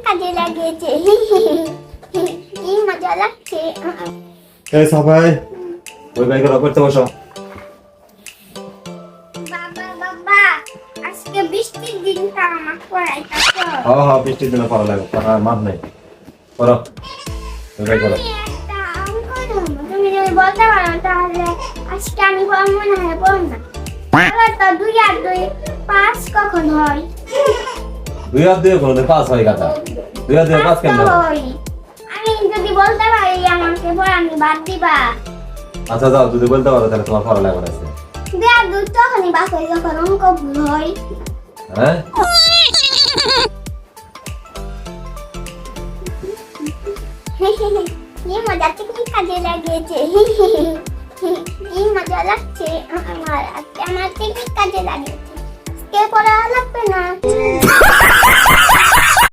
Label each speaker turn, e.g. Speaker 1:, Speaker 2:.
Speaker 1: কাজে লাগিয়েছে। কি মজা লাগছে।
Speaker 2: এই সবাই ওই বাইকে করতে বসো।
Speaker 1: বাবা বাবা আজকে বৃষ্টির দিনটা আমার পড়াইতে
Speaker 2: হ্যাঁ হ্যাঁ, বৃষ্টির দিনে পড়া লাগে, পড়ার মাপ নেই। করো ওই বাই করো।
Speaker 1: আমি একটা অঙ্ক দেবো, তুমি যদি বলতে পারো তাহলে আজকে আমি মনে হয় পড়ব না। তাহলে তো 2 আর 2 5 কখন হয়?
Speaker 2: 2 আর 2 কোনদিন 5 হয় গাদা? 2 আর 2 5 কেন হয়?
Speaker 1: হয়। আমি যদি বলতে পারি আমাকে পড়ানি বাদ দিবা।
Speaker 2: আচ্ছা যাও, যদি বলতে পারো তাহলে তোমার পড়া লাগবে না।
Speaker 1: 2 আর 2 তখনই বাদ হয় যখন অঙ্ক ভুল হয়।
Speaker 2: হ্যাঁ
Speaker 1: কি মজা, টিকটিক কাজে লাগিয়েছে। কি মজা লাগছে আমার, আজকে আমার টিকটিক কাজে লাগিয়েছে। কে পড়া লাগবে না।